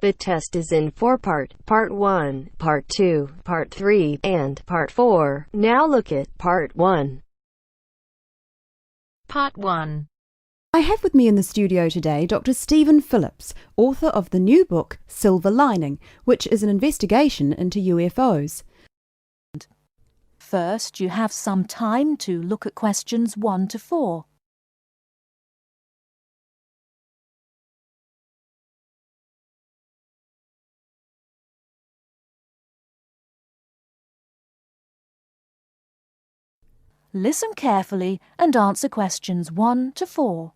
The test is in 4-part, Part 1, Part 2, Part 3, and Part 4. Now look at Part 1. Part 1. I have with me in the studio today Dr. Stephen Phillips, author of the new book Silver Lining, which is an investigation into UFOs. First, you have some time to look at questions 1 to 4. Listen carefully and answer questions 1 to 4.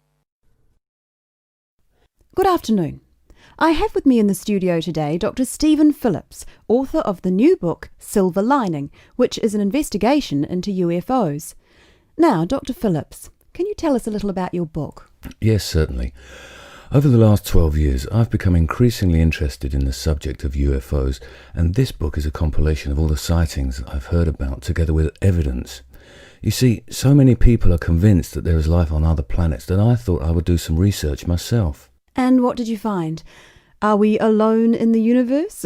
Good afternoon. I have with me in the studio today Dr. Stephen Phillips, author of the new book Silver Lining, which is an investigation into UFOs. Now, Dr. Phillips, can you tell us a little about your book? Yes, certainly. Over the last 12 years, I've become increasingly interested in the subject of UFOs, and this book is a compilation of all the sightings I've heard about, together with evidence. You see, so many people are convinced that there is life on other planets that I thought I would do some research myself. And what did you find? Are we alone in the universe?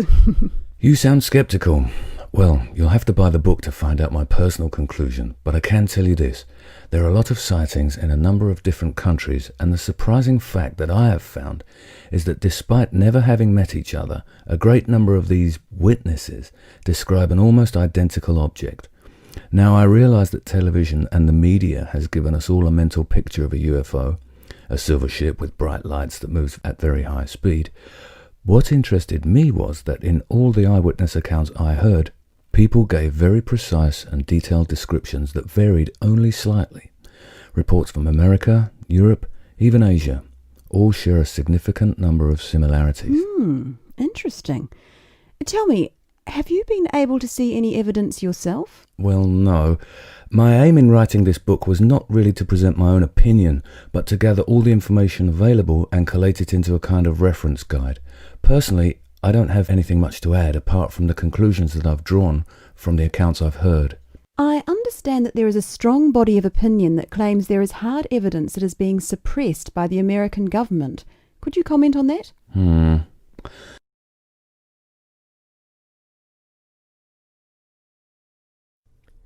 You sound skeptical. Well, you'll have to buy the book to find out my personal conclusion, but I can tell you this. There are a lot of sightings in a number of different countries, and the surprising fact that I have found is that despite never having met each other, a great number of these witnesses describe an almost identical object. Now, I realize that television and the media has given us all a mental picture of a UFO, a silver ship with bright lights that moves at very high speed. What interested me was that in all the eyewitness accounts I heard, people gave very precise and detailed descriptions that varied only slightly. Reports from America, Europe, even Asia, all share a significant number of similarities. Interesting. Tell me, have you been able to see any evidence yourself? Well, no. My aim in writing this book was not really to present my own opinion, but to gather all the information available and collate it into a kind of reference guide. Personally, I don't have anything much to add apart from the conclusions that I've drawn from the accounts I've heard. I understand that there is a strong body of opinion that claims there is hard evidence that is being suppressed by the American government. Could you comment on that?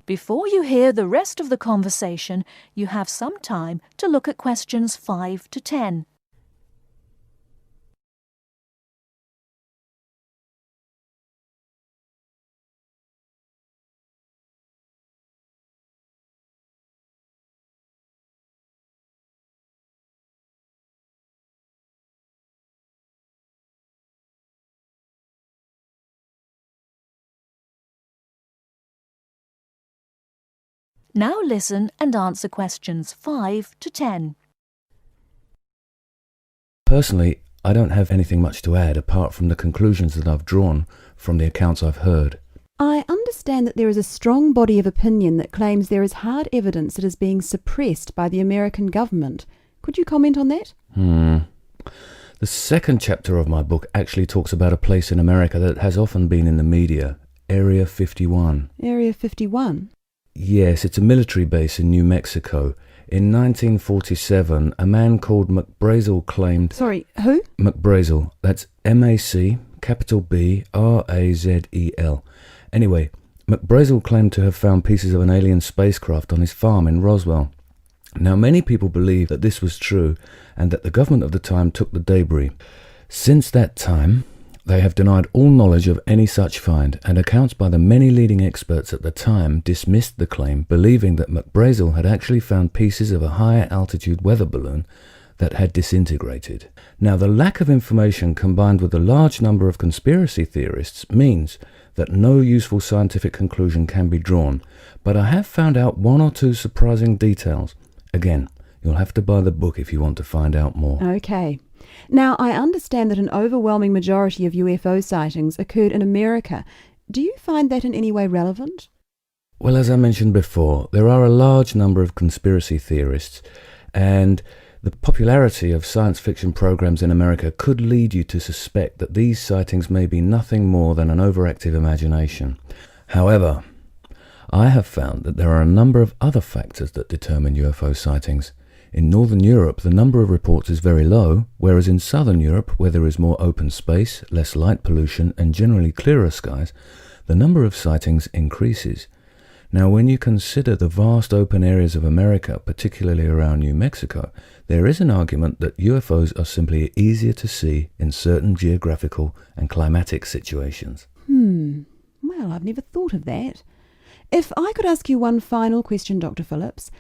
Before you hear the rest of the conversation, you have some time to look at questions 5 to 10. Now listen and answer questions 5 to 10. Personally, I don't have anything much to add apart from the conclusions that I've drawn from the accounts I've heard. I understand that there is a strong body of opinion that claims there is hard evidence that is being suppressed by the American government. Could you comment on that? The second chapter of my book actually talks about a place in America that has often been in the media, Area 51. Area 51? Yes, it's a military base in New Mexico. In 1947, a man called McBrazel claimed... Sorry, who? McBrazel. That's M-A-C, capital B, R-A-Z-E-L. Anyway, McBrazel claimed to have found pieces of an alien spacecraft on his farm in Roswell. Now, many people believe that this was true and that the government of the time took the debris. Since that time, they have denied all knowledge of any such find, and accounts by the many leading experts at the time dismissed the claim, believing that McBrazel had actually found pieces of a higher altitude weather balloon that had disintegrated. Now, the lack of information combined with the large number of conspiracy theorists means that no useful scientific conclusion can be drawn, but I have found out 1 or 2 surprising details. Again, you'll have to buy the book if you want to find out more. Okay. Now, I understand that an overwhelming majority of UFO sightings occurred in America. Do you find that in any way relevant? Well, as I mentioned before, there are a large number of conspiracy theorists, and the popularity of science fiction programs in America could lead you to suspect that these sightings may be nothing more than an overactive imagination. However, I have found that there are a number of other factors that determine UFO sightings. In Northern Europe, the number of reports is very low, whereas in Southern Europe, where there is more open space, less light pollution, and generally clearer skies, the number of sightings increases. Now, when you consider the vast open areas of America, particularly around New Mexico, there is an argument that UFOs are simply easier to see in certain geographical and climatic situations. Well, I've never thought of that. If I could ask you one final question, Dr. Phillips,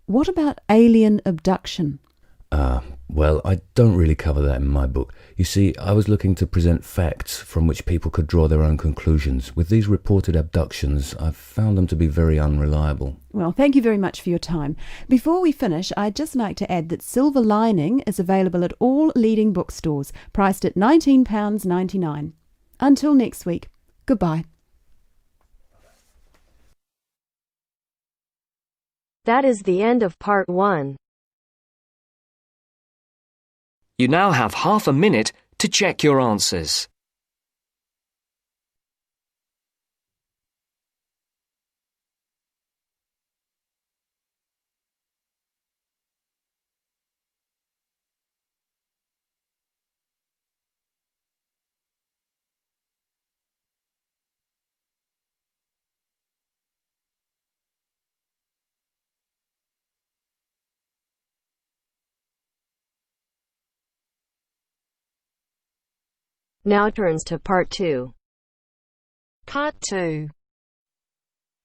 what about alien abduction? Well, I don't really cover that in my book. You see, I was looking to present facts from which people could draw their own conclusions. With these reported abductions, I've found them to be very unreliable. Well, thank you very much for your time. Before we finish, I'd just like to add that Silver Lining is available at all leading bookstores, priced at £19.99. Until next week, goodbye. That is the end of part 1. You now have half a minute to check your answers. Now turns to part 2. Part 2.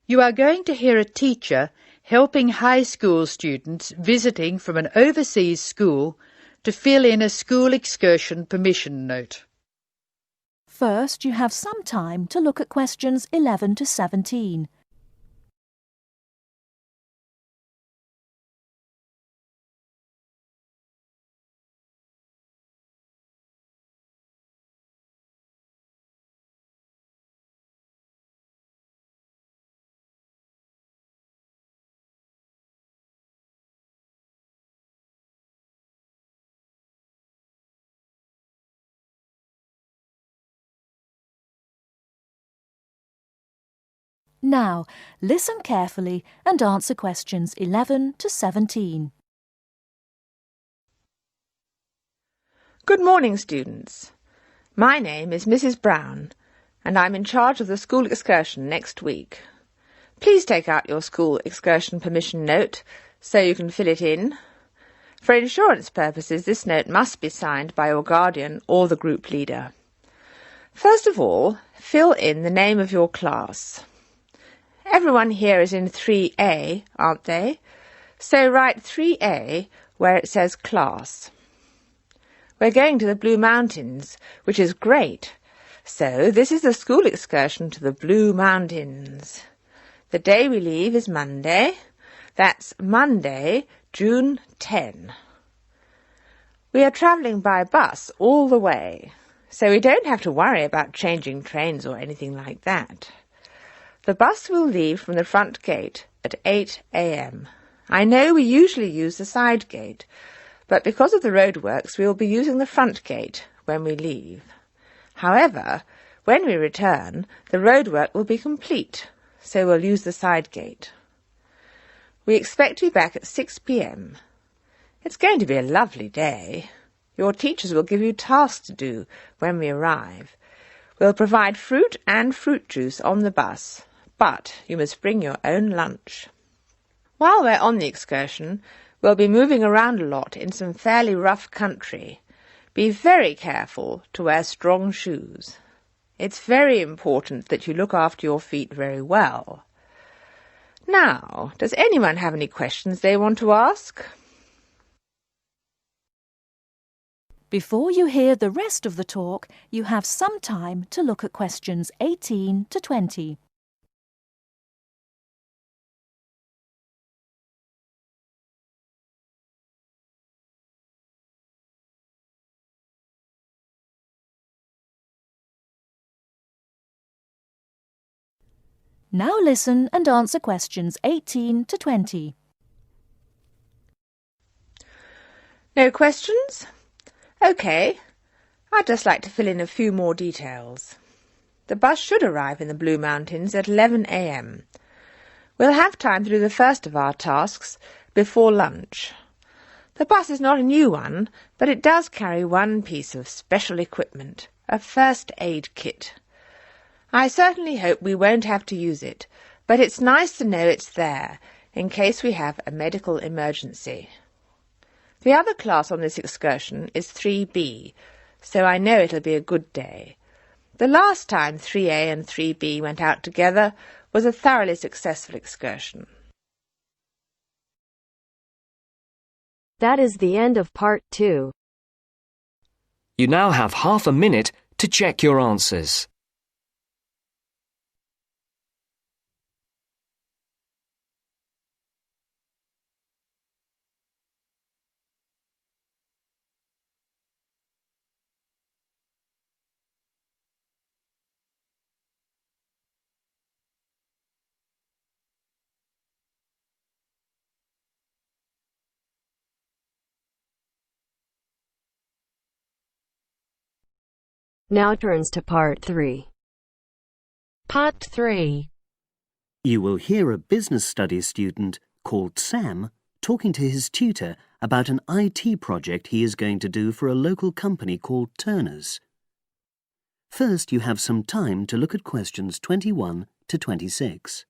You are going to hear a teacher helping high school students visiting from an overseas school to fill in a school excursion permission note. First, you have some time to look at questions 11 to 17. Now, listen carefully and answer questions 11 to 17. Good morning, students. My name is Mrs. Brown, and I'm in charge of the school excursion next week. Please take out your school excursion permission note so you can fill it in. For insurance purposes, this note must be signed by your guardian or the group leader. First of all, fill in the name of your class. Everyone here is in 3A, aren't they? So write 3A where it says class. We're going to the Blue Mountains, which is great. So this is the school excursion to the Blue Mountains. The day we leave is Monday. That's Monday, June 10. We are travelling by bus all the way, so we don't have to worry about changing trains or anything like that. The bus will leave from the front gate at 8 a.m. I know we usually use the side gate, but because of the roadworks we will be using the front gate when we leave. However, when we return, the roadwork will be complete, so we'll use the side gate. We expect to be back at 6 p.m. It's going to be a lovely day. Your teachers will give you tasks to do when we arrive. We'll provide fruit and fruit juice on the bus, but you must bring your own lunch. While we're on the excursion, we'll be moving around a lot in some fairly rough country. Be very careful to wear strong shoes. It's very important that you look after your feet very well. Now, does anyone have any questions they want to ask? Before you hear the rest of the talk, you have some time to look at questions 18 to 20. Now listen and answer questions 18 to 20. No questions? OK. I'd just like to fill in a few more details. The bus should arrive in the Blue Mountains at 11 a.m. We'll have time to do the first of our tasks before lunch. The bus is not a new one, but it does carry one piece of special equipment, a first aid kit. I certainly hope we won't have to use it, but it's nice to know it's there, in case we have a medical emergency. The other class on this excursion is 3B, so I know it'll be a good day. The last time 3A and 3B went out together was a thoroughly successful excursion. That is the end of part 2. You now have half a minute to check your answers. Now turns to part 3. Part 3. You will hear a business studies student called Sam talking to his tutor about an IT project he is going to do for a local company called Turner's. First, you have some time to look at questions 21 to 26.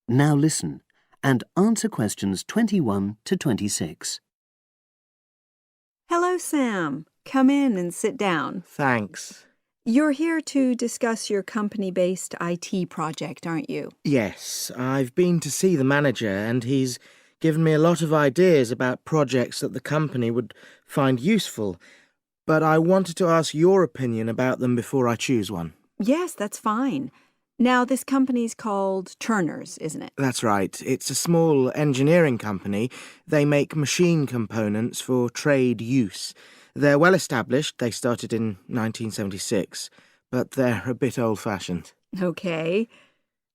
Now listen and answer questions 21 to 26. Hello, Sam. Come in and sit down. Thanks. You're here to discuss your company-based IT project, aren't you? Yes, I've been to see the manager and he's given me a lot of ideas about projects that the company would find useful, but I wanted to ask your opinion about them before I choose one. Yes, that's fine. Now, this company's called Turner's, isn't it? That's right. It's a small engineering company. They make machine components for trade use. They're well established. They started in 1976, but they're a bit old-fashioned. Okay.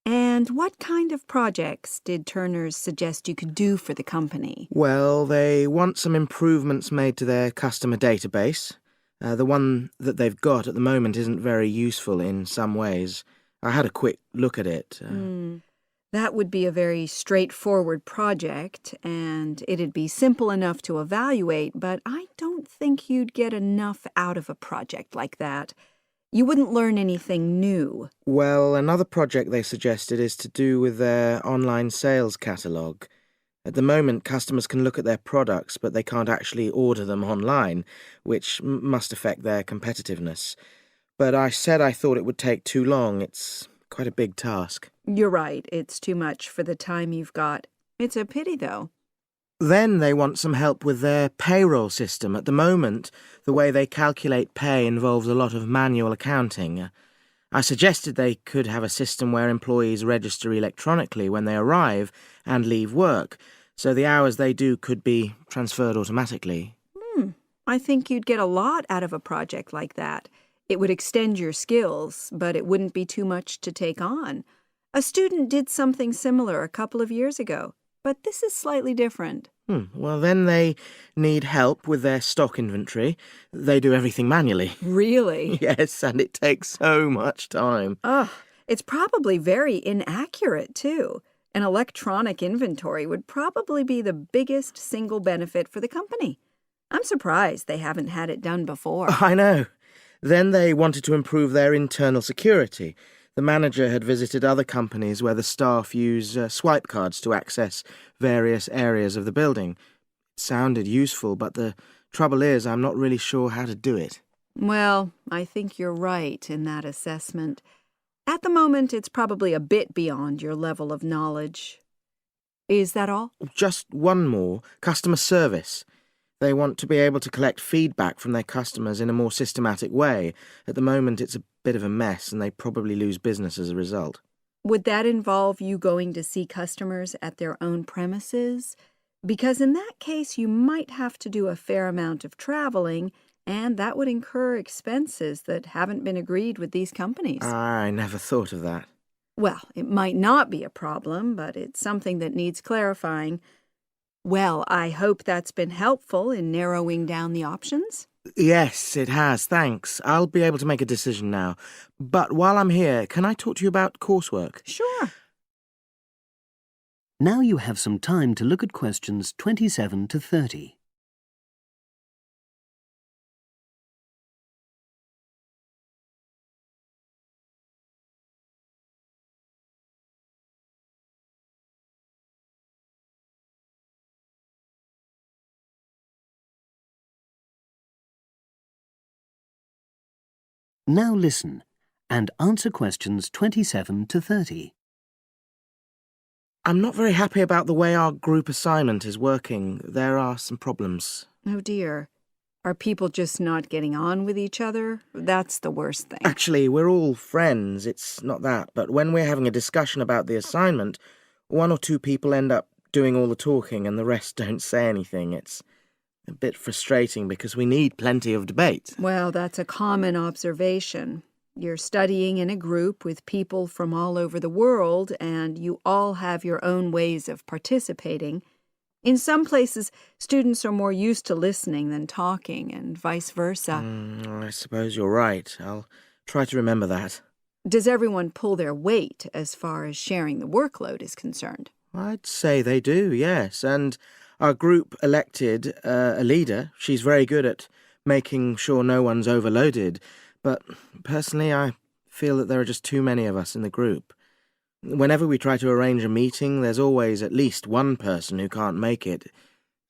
And what kind of projects did Turner's suggest you could do for the company? Well, they want some improvements made to their customer database. The one that they've got at the moment isn't very useful in some ways. I had a quick look at it. That would be a very straightforward project, and it'd be simple enough to evaluate, but I don't think you'd get enough out of a project like that. You wouldn't learn anything new. Well, another project they suggested is to do with their online sales catalogue. At the moment, customers can look at their products, but they can't actually order them online, which must affect their competitiveness. But I said I thought it would take too long. It's quite a big task. You're right. It's too much for the time you've got. It's a pity, though. Then they want some help with their payroll system. At the moment, the way they calculate pay involves a lot of manual accounting. I suggested they could have a system where employees register electronically when they arrive and leave work, so the hours they do could be transferred automatically. I think you'd get a lot out of a project like that. It would extend your skills, but it wouldn't be too much to take on. A student did something similar a couple of years ago, but this is slightly different. Well, then they need help with their stock inventory. They do everything manually. Really? Yes, and it takes so much time. It's probably very inaccurate, too. An electronic inventory would probably be the biggest single benefit for the company. I'm surprised they haven't had it done before. I know. Then they wanted to improve their internal security. The manager had visited other companies where the staff use swipe cards to access various areas of the building. It sounded useful, but the trouble is I'm not really sure how to do it. Well, I think you're right in that assessment. At the moment, it's probably a bit beyond your level of knowledge. Is that all? Just one more. Customer service. They want to be able to collect feedback from their customers in a more systematic way. At the moment, it's a bit of a mess, and they probably lose business as a result. Would that involve you going to see customers at their own premises? Because in that case, you might have to do a fair amount of traveling, and that would incur expenses that haven't been agreed with these companies. I never thought of that. Well, it might not be a problem, but it's something that needs clarifying. Well, I hope that's been helpful in narrowing down the options. Yes, it has, thanks. I'll be able to make a decision now. But while I'm here, can I talk to you about coursework? Sure. Now you have some time to look at questions 27 to 30. Now listen and answer questions 27 to 30. I'm not very happy about the way our group assignment is working. There are some problems. Oh dear. Are people just not getting on with each other? That's the worst thing. Actually, we're all friends. It's not that. But when we're having a discussion about the assignment, one or two people end up doing all the talking and the rest don't say anything. It's a bit frustrating because we need plenty of debate. Well, that's a common observation. You're studying in a group with people from all over the world, and you all have your own ways of participating. In some places, students are more used to listening than talking, and vice versa. I suppose you're right. I'll try to remember that. Does everyone pull their weight as far as sharing the workload is concerned? I'd say they do, yes. And our group elected a leader. She's very good at making sure no one's overloaded. But personally, I feel that there are just too many of us in the group. Whenever we try to arrange a meeting, there's always at least one person who can't make it.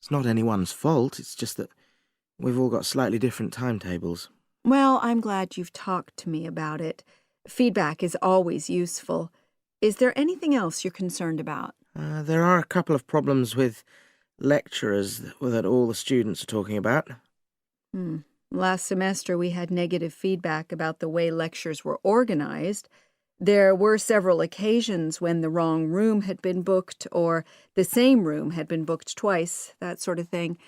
It's not anyone's fault, it's just that we've all got slightly different timetables. Well, I'm glad you've talked to me about it. Feedback is always useful. Is there anything else you're concerned about? There are a couple of problems with lecturers that all the students are talking about. Last semester, we had negative feedback about the way lectures were organized. There were several occasions when the wrong room had been booked or the same room had been booked twice, that sort of thing.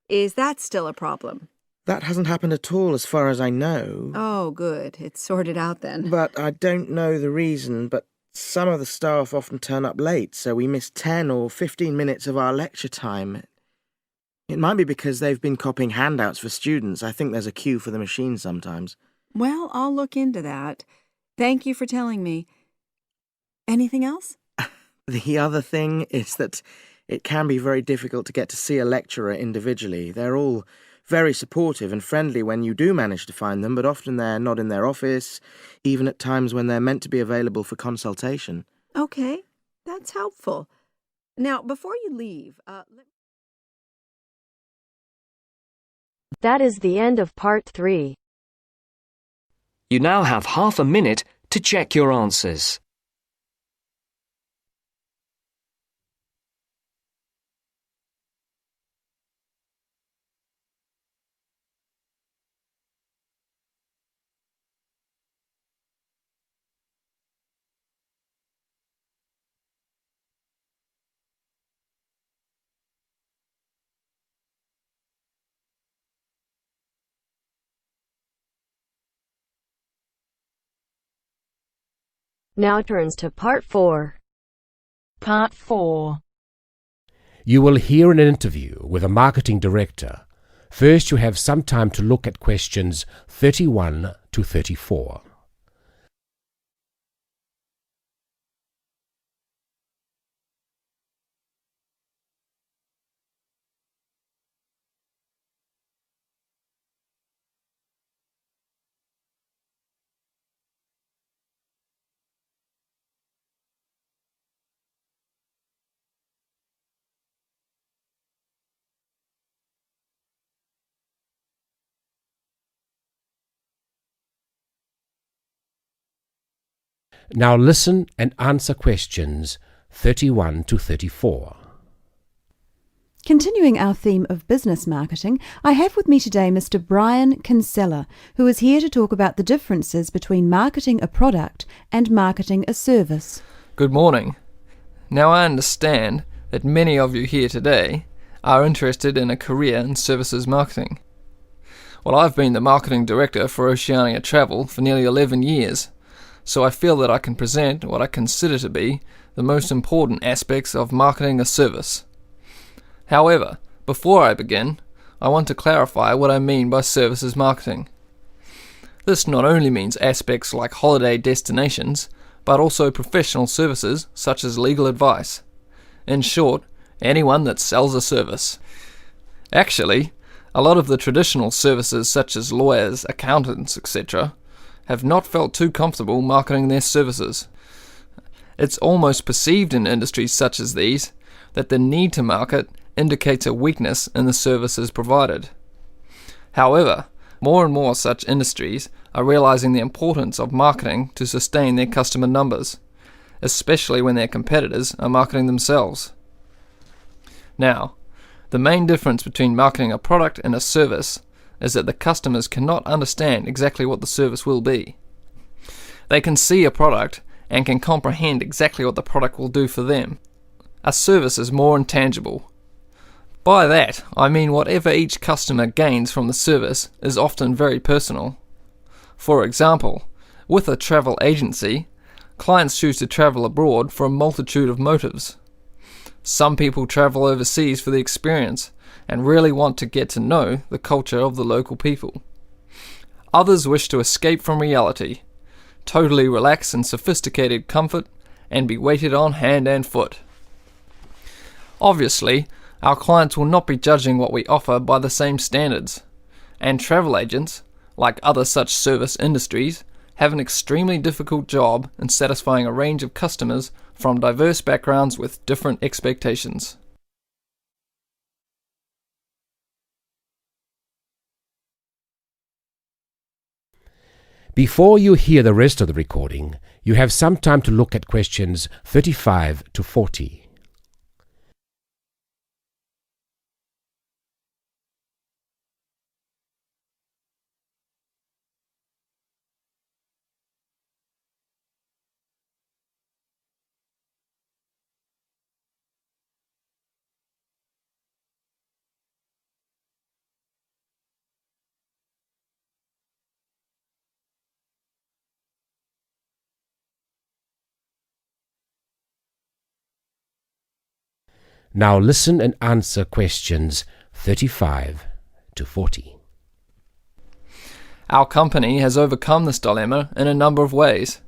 Is that still a problem? That hasn't happened at all as far as I know. Oh, good. It's sorted out then. But I don't know the reason, but some of the staff often turn up late, so we miss 10 or 15 minutes of our lecture time. It might be because they've been copying handouts for students. I think there's a queue for the machine sometimes. Well, I'll look into that. Thank you for telling me. Anything else? The other thing is that it can be very difficult to get to see a lecturer individually. They're all very supportive and friendly when you do manage to find them, but often they're not in their office, even at times when they're meant to be available for consultation. Okay, that's helpful. Now, before you leave, That is the end of part 3. You now have half a minute to check your answers. Now turns to part 4. Part 4. You will hear an interview with a marketing director. First, you have some time to look at questions 31 to 34. Now listen and answer questions 31 to 34. Continuing our theme of business marketing, I have with me today Mr. Brian Kinsella, who is here to talk about the differences between marketing a product and marketing a service. Good morning. Now I understand that many of you here today are interested in a career in services marketing. Well, I've been the marketing director for Oceania Travel for nearly 11 years, so I feel that I can present what I consider to be the most important aspects of marketing a service. However, before I begin, I want to clarify what I mean by services marketing. This not only means aspects like holiday destinations, but also professional services such as legal advice. In short, anyone that sells a service. Actually, a lot of the traditional services such as lawyers, accountants, etc. have not felt too comfortable marketing their services. It's almost perceived in industries such as these that the need to market indicates a weakness in the services provided. However, more and more such industries are realizing the importance of marketing to sustain their customer numbers, especially when their competitors are marketing themselves. Now, the main difference between marketing a product and a service is that the customers cannot understand exactly what the service will be. They can see a product and can comprehend exactly what the product will do for them. A service is more intangible. By that, I mean whatever each customer gains from the service is often very personal. For example, with a travel agency, clients choose to travel abroad for a multitude of motives. Some people travel overseas for the experience and really want to get to know the culture of the local people. Others wish to escape from reality, totally relax in sophisticated comfort, and be waited on hand and foot. Obviously, our clients will not be judging what we offer by the same standards, and travel agents, like other such service industries, have an extremely difficult job in satisfying a range of customers from diverse backgrounds with different expectations. Before you hear the rest of the recording, you have some time to look at questions 35 to 40. Now listen and answer questions 35 to 40. Our company has overcome this dilemma in a number of ways.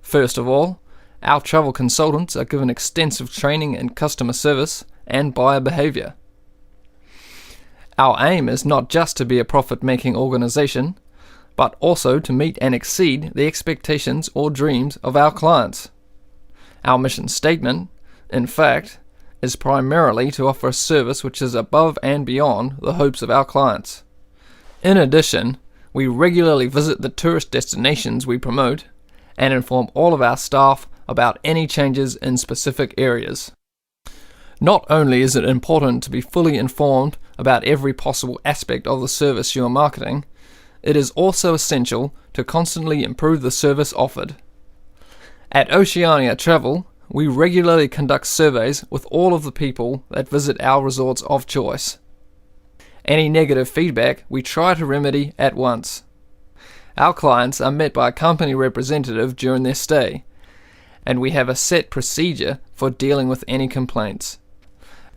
First of all, our travel consultants are given extensive training in customer service and buyer behavior. Our aim is not just to be a profit-making organization, but also to meet and exceed the expectations or dreams of our clients. Our mission statement, in fact, is primarily to offer a service which is above and beyond the hopes of our clients. In addition, we regularly visit the tourist destinations we promote and inform all of our staff about any changes in specific areas. Not only is it important to be fully informed about every possible aspect of the service you are marketing, it is also essential to constantly improve the service offered. At Oceania Travel, we regularly conduct surveys with all of the people that visit our resorts of choice. Any negative feedback we try to remedy at once. Our clients are met by a company representative during their stay, and we have a set procedure for dealing with any complaints.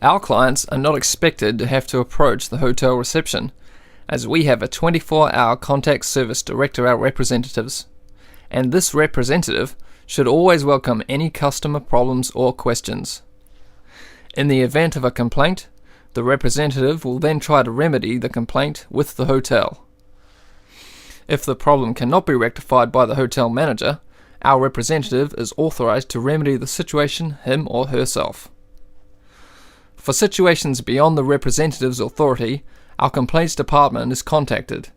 Our clients are not expected to have to approach the hotel reception, as we have a 24-hour contact service direct to our representatives, and this representative should always welcome any customer problems or questions. In the event of a complaint, the representative will then try to remedy the complaint with the hotel. If the problem cannot be rectified by the hotel manager, our representative is authorized to remedy the situation him or herself. For situations beyond the representative's authority, our complaints department is contacted.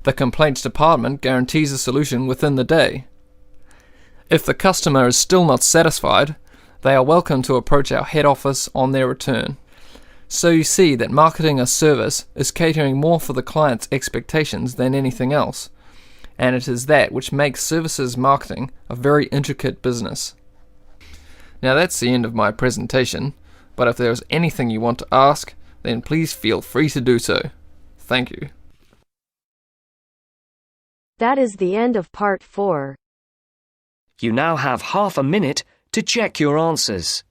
The complaints department guarantees a solution within the day. If the customer is still not satisfied, they are welcome to approach our head office on their return. So you see that marketing a service is catering more for the client's expectations than anything else, and it is that which makes services marketing a very intricate business. Now that's the end of my presentation, but if there is anything you want to ask, then please feel free to do so. Thank you. That is the end of part 4. You now have half a minute to check your answers.